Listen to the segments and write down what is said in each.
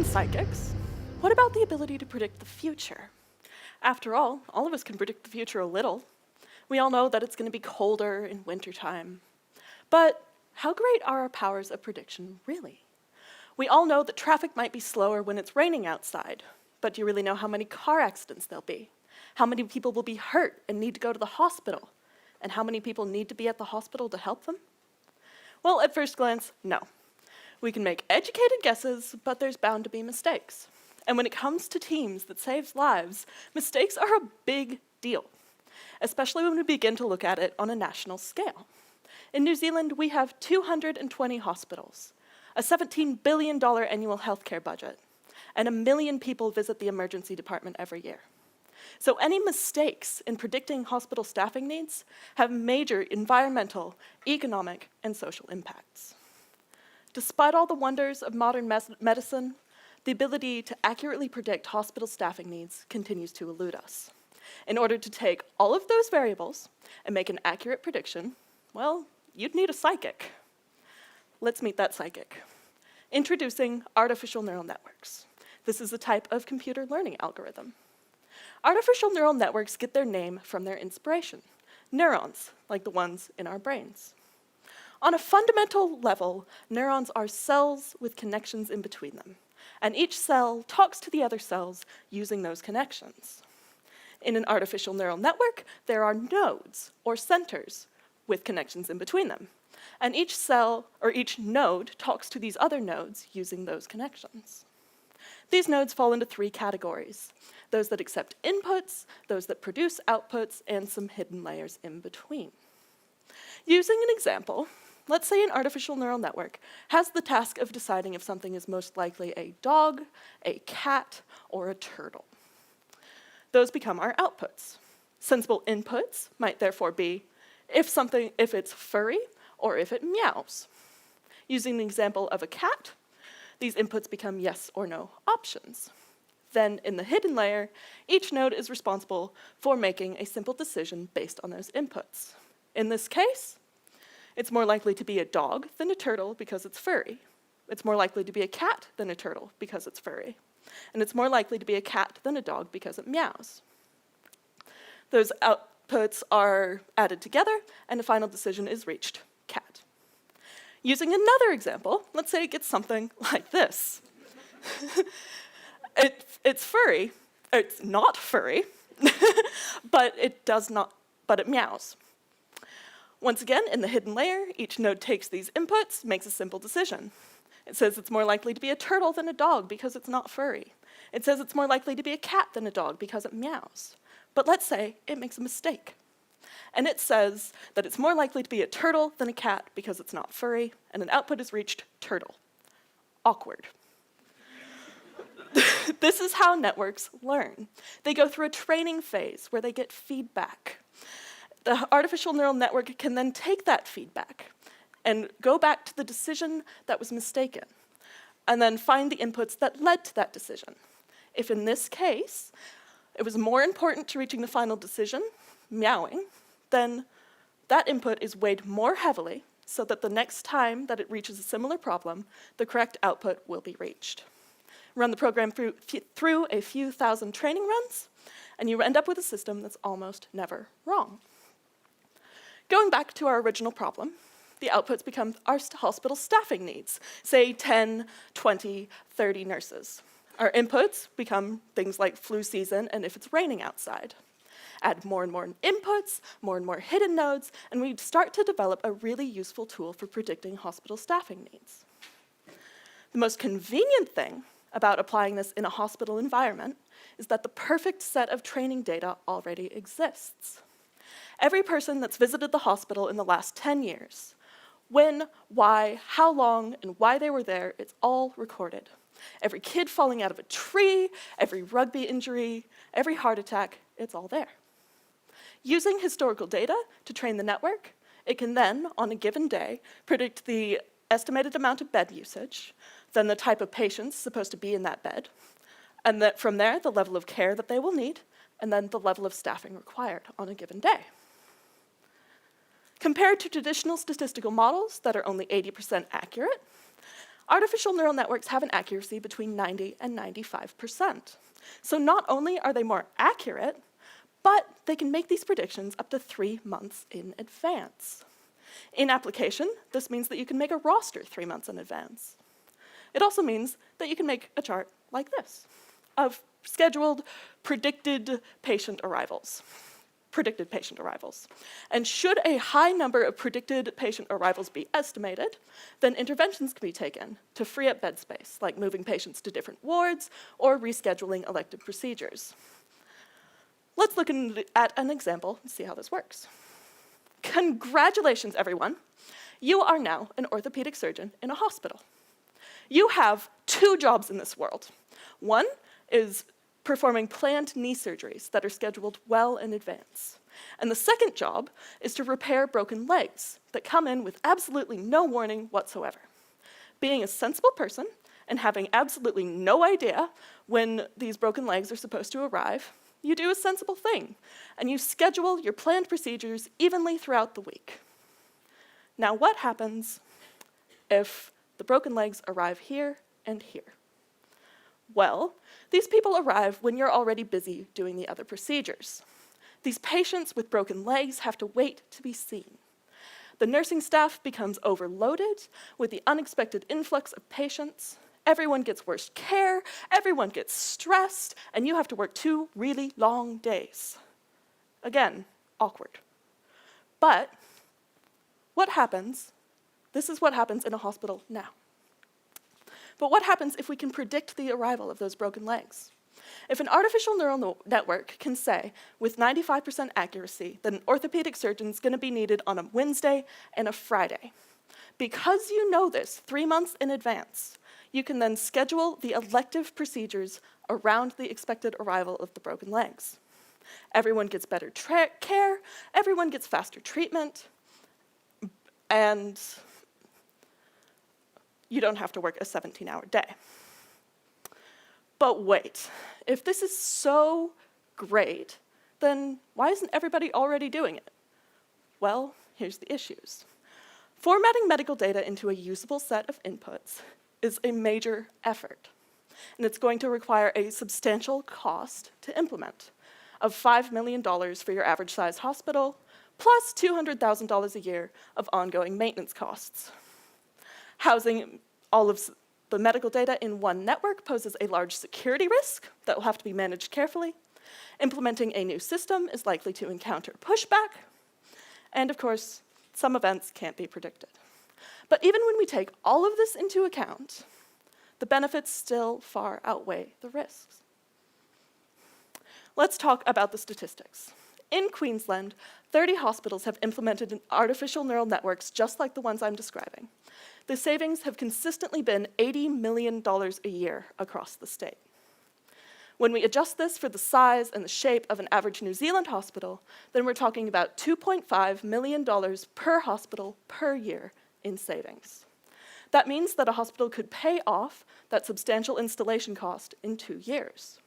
psychics, what about the ability to predict the future? After all of us can predict the future a little. We all know that it's going to be colder in wintertime. But how great are our powers of prediction really? We all know that traffic might be slower when it's raining outside, but do you really know how many car accidents there'll be? How many people will be hurt and need to go to the hospital? And how many people need to be at the hospital to help them? Well, at first glance, no. We can make educated guesses, but there's bound to be mistakes. And when it comes to teams that save lives, mistakes are a big deal, especially when we begin to look at it on a national scale. In New Zealand, we have 220 hospitals, a $17 billion annual healthcare budget, and 1 million people visit the emergency department every year. So any mistakes in predicting hospital staffing needs have major environmental, economic, and social impacts. Despite all the wonders of modern medicine, the ability to accurately predict hospital staffing needs continues to elude us. In order to take all of those variables and make an accurate prediction, well, you'd need a psychic. Let's meet that psychic. Introducing artificial neural networks. This is a type of computer learning algorithm. Artificial neural networks get their name from their inspiration, neurons, like the ones in our brains. On a fundamental level, neurons are cells with connections in between them, and each cell talks to the other cells using those connections. In an artificial neural network, there are nodes, or centers, with connections in between them, and each cell, or each node, talks to these other nodes using those connections. These nodes fall into 3 categories: those that accept inputs, those that produce outputs, and some hidden layers in between. Using an example, let's say an artificial neural network has the task of deciding if something is most likely a dog, a cat, or a turtle. Those become our outputs. Sensible inputs might therefore be if it's furry or if it meows. Using the example of a cat, these inputs become yes or no options. Then in the hidden layer, each node is responsible for making a simple decision based on those inputs. In this case, it's more likely to be a dog than a turtle because it's furry. It's more likely to be a cat than a turtle because it's furry. And it's more likely to be a cat than a dog because it meows. Those outputs are added together, and a final decision is reached, cat. Using another example, let's say it gets something like this. It's furry, it's not furry, but it meows. Once again, in the hidden layer, each node takes these inputs, makes a simple decision. It says it's more likely to be a turtle than a dog because it's not furry. It says it's more likely to be a cat than a dog because it meows. But let's say it makes a mistake. And it says that it's more likely to be a turtle than a cat because it's not furry, and an output is reached, turtle. Awkward. This is how networks learn. They go through a training phase where they get feedback. The artificial neural network can then take that feedback and go back to the decision that was mistaken, and then find the inputs that led to that decision. If in this case, it was more important to reaching the final decision, meowing, then that input is weighed more heavily so that the next time that it reaches a similar problem, the correct output will be reached. Run the program through a few thousand training runs, and you end up with a system that's almost never wrong. Going back to our original problem, the outputs become our hospital staffing needs, say 10, 20, 30 nurses. Our inputs become things like flu season and if it's raining outside. Add more and more inputs, more and more hidden nodes, and we start to develop a really useful tool for predicting hospital staffing needs. The most convenient thing about applying this in a hospital environment is that the perfect set of training data already exists. Every person that's visited the hospital in the last 10 years, when, why, how long, and why they were there, it's all recorded. Every kid falling out of a tree, every rugby injury, every heart attack, it's all there. Using historical data to train the network, it can then, on a given day, predict the estimated amount of bed usage, then the type of patients supposed to be in that bed, and that from there, the level of care that they will need, and then the level of staffing required on a given day. Compared to traditional statistical models that are only 80% accurate, Artificial neural networks have an accuracy between 90 and 95%. So not only are they more accurate, but they can make these predictions up to 3 months in advance. In application, this means that you can make a roster 3 months in advance. It also means that you can make a chart like this of scheduled predicted patient arrivals. And should a high number of predicted patient arrivals be estimated, then interventions can be taken to free up bed space, like moving patients to different wards or rescheduling elective procedures. Let's look at an example and see how this works. Congratulations, everyone. You are now an orthopedic surgeon in a hospital. You have 2 jobs in this world. One is performing planned knee surgeries that are scheduled well in advance. And the second job is to repair broken legs that come in with absolutely no warning whatsoever. Being a sensible person and having absolutely no idea when these broken legs are supposed to arrive, you do a sensible thing, and you schedule your planned procedures evenly throughout the week. Now, what happens if the broken legs arrive here and here? Well, these people arrive when you're already busy doing the other procedures. These patients with broken legs have to wait to be seen. The nursing staff becomes overloaded with the unexpected influx of patients. Everyone gets worse care, everyone gets stressed, and you have to work 2 really long days. Again, awkward. But what happens? This is what happens in a hospital now. But what happens if we can predict the arrival of those broken legs? If an artificial neural network can say with 95% accuracy that an orthopedic surgeon is going to be needed on a Wednesday and a Friday, because you know this 3 months in advance, you can then schedule the elective procedures around the expected arrival of the broken legs. Everyone gets better care, everyone gets faster treatment, and you don't have to work a 17-hour day. But wait, if this is so great, then why isn't everybody already doing it? Well, here's the issues. Formatting medical data into a usable set of inputs is a major effort, and it's going to require a substantial cost to implement of $5 million for your average size hospital, plus $200,000 a year of ongoing maintenance costs. Housing all of the medical data in one network poses a large security risk that will have to be managed carefully. Implementing a new system is likely to encounter pushback. And of course, some events can't be predicted. But even when we take all of this into account, the benefits still far outweigh the risks. Let's talk about the statistics. In Queensland, 30 hospitals have implemented artificial neural networks just like the ones I'm describing. The savings have consistently been $80 million a year across the state. When we adjust this for the size and the shape of an average New Zealand hospital, then we're talking about $2.5 million per hospital per year in savings. That means that a hospital could pay off that substantial installation cost in 2 years.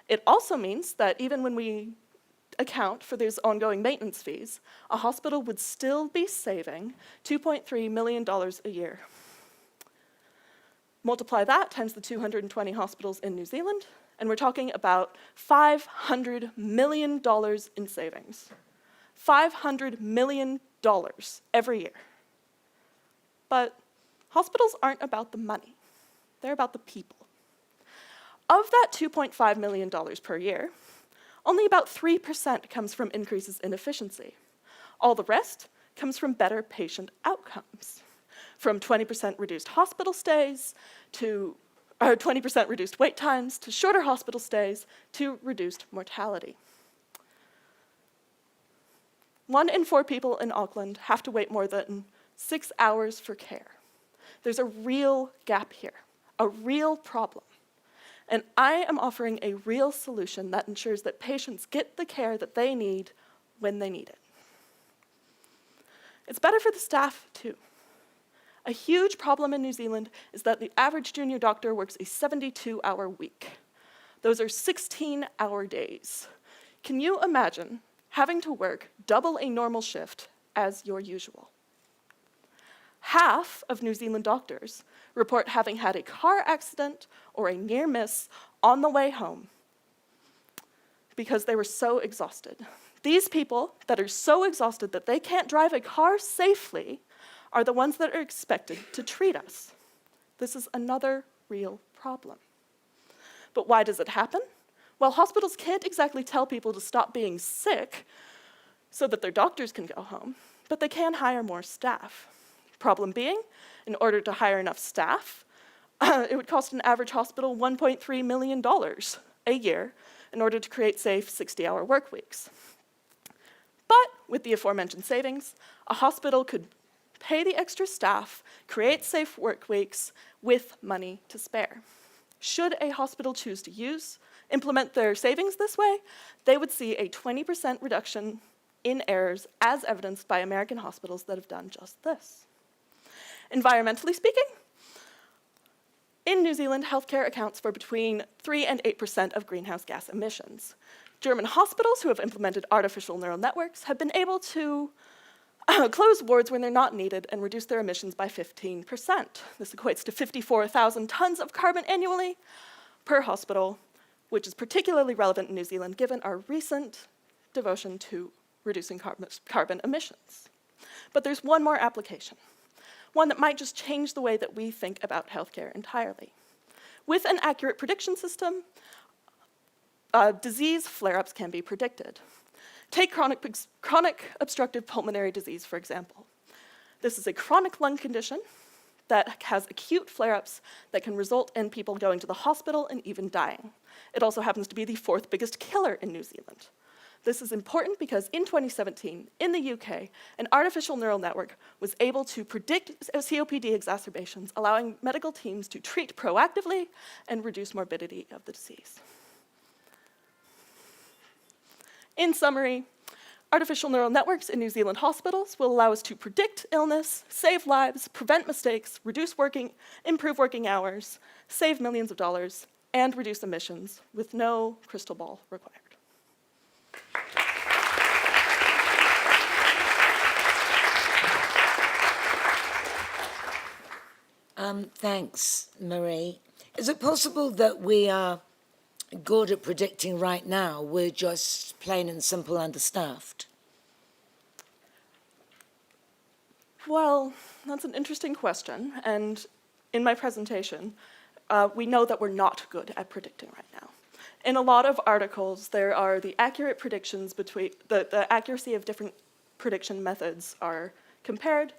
It also means that even when we account for those ongoing maintenance fees, a hospital would still be saving $2.3 million a year. Multiply that times the 220 hospitals in New Zealand, and we're talking about $500 million in savings. $500 million every year. But hospitals aren't about the money. They're about the people. Of that $2.5 million per year, only about 3% comes from increases in efficiency. All the rest comes from better patient outcomes, from 20% reduced hospital stays to 20% reduced wait times, to shorter hospital stays, to reduced mortality. 1 in 4 people in Auckland have to wait more than 6 hours for care. There's a real gap here, a real problem. And I am offering a real solution that ensures that patients get the care that they need when they need it. It's better for the staff, too. A huge problem in New Zealand is that the average junior doctor works a 72-hour week. Those are 16-hour days. Can you imagine having to work double a normal shift as your usual? Half of New Zealand doctors report having had a car accident or a near miss on the way home because they were so exhausted. These people that are so exhausted that they can't drive a car safely are the ones that are expected to treat us. This is another real problem. But why does it happen? Well, hospitals can't exactly tell people to stop being sick so that their doctors can go home, but they can hire more staff. Problem being, in order to hire enough staff, it would cost an average hospital $1.3 million a year in order to create safe 60-hour work weeks. But with the aforementioned savings, a hospital could pay the extra staff, create safe work weeks with money to spare. Should a hospital choose to implement their savings this way, they would see a 20% reduction in errors as evidenced by American hospitals that have done just this. Environmentally speaking, in New Zealand, healthcare accounts for between 3 and 8% of greenhouse gas emissions. German hospitals who have implemented artificial neural networks have been able to close wards when they're not needed and reduce their emissions by 15%. This equates to 54,000 tons of carbon annually per hospital, which is particularly relevant in New Zealand given our recent devotion to reducing carbon emissions. But there's one more application, one that might just change the way that we think about healthcare entirely. With an accurate prediction system, disease flare-ups can be predicted. Take chronic obstructive pulmonary disease, for example. This is a chronic lung condition that has acute flare-ups that can result in people going to the hospital and even dying. It also happens to be the 4th biggest killer in New Zealand. This is important because in 2017, in the UK, an artificial neural network was able to predict COPD exacerbations, allowing medical teams to treat proactively and reduce morbidity of the disease. In summary, artificial neural networks in New Zealand hospitals will allow us to predict illness, save lives, prevent mistakes, improve working hours, save millions of dollars, and reduce emissions with no crystal ball required. Thanks, Marie. Is it possible that we are good at predicting right now, we're just plain and simple understaffed? Well, that's an interesting question, and in my presentation, we know that we're not good at predicting right now. In a lot of articles, there are the accurate predictions between, the accuracy of different prediction methods are compared.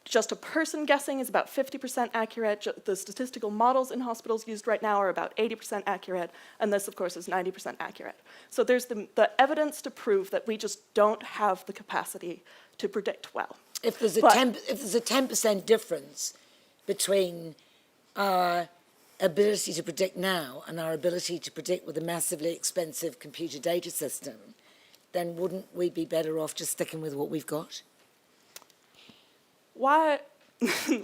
Just a person guessing is about 50% accurate. The statistical models in hospitals used right now are about 80% accurate, and this, of course, is 90% accurate. So there's the evidence to prove that we just don't have the capacity to predict well. If there's a 10% difference between our ability to predict now and our ability to predict with a massively expensive computer data system, then wouldn't we be better off just sticking with what we've got? Why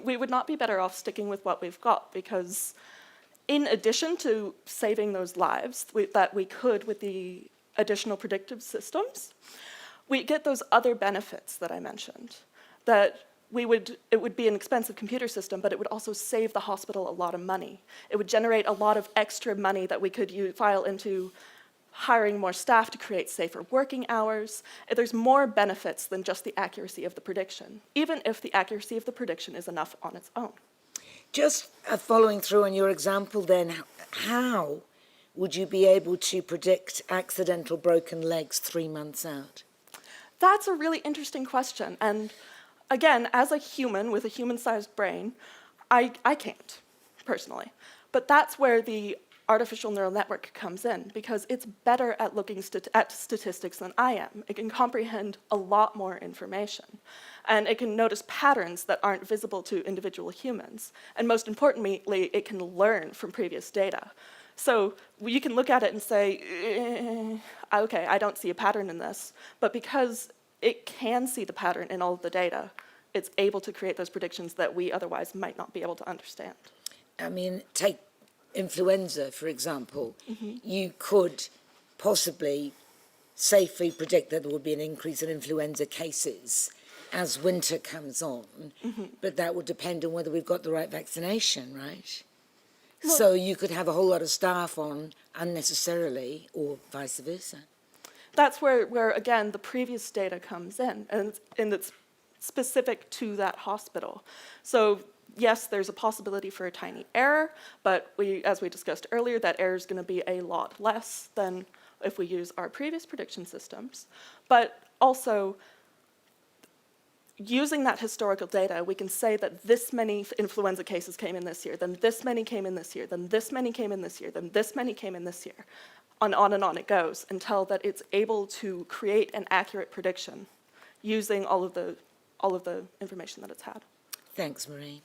we would not be better off sticking with what we've got, because in addition to saving those lives that we could with the additional predictive systems, we get those other benefits that I mentioned, that it would be an expensive computer system, but it would also save the hospital a lot of money. It would generate a lot of extra money that we could file into hiring more staff to create safer working hours. There's more benefits than just the accuracy of the prediction, even if the accuracy of the prediction is enough on its own. Just following through on your example then, how would you be able to predict accidental broken legs 3 months out? That's a really interesting question. And again, as a human with a human-sized brain, I can't, personally. But that's where the artificial neural network comes in, because it's better at looking at statistics than I am. It can comprehend a lot more information, and it can notice patterns that aren't visible to individual humans. And most importantly, it can learn from previous data. So you can look at it and say, okay, I don't see a pattern in this, but because it can see the pattern in all of the data, it's able to create those predictions that we otherwise might not be able to understand. I mean, take influenza, for example. You could possibly safely predict that there would be an increase in influenza cases as winter comes on, but that would depend on whether we've got the right vaccination, right? So you could have a whole lot of staff on unnecessarily, or vice versa. That's where again, the previous data comes in, and it's specific to that hospital. So yes, there's a possibility for a tiny error, but as we discussed earlier, that error is going to be a lot less than if we use our previous prediction systems. But also, using that historical data, we can say that this many influenza cases came in this year, then this many came in this year, then this many came in this year, then this many came in this year. On and on it goes until that it's able to create an accurate prediction using all of the information that it's had. Thanks, Marie.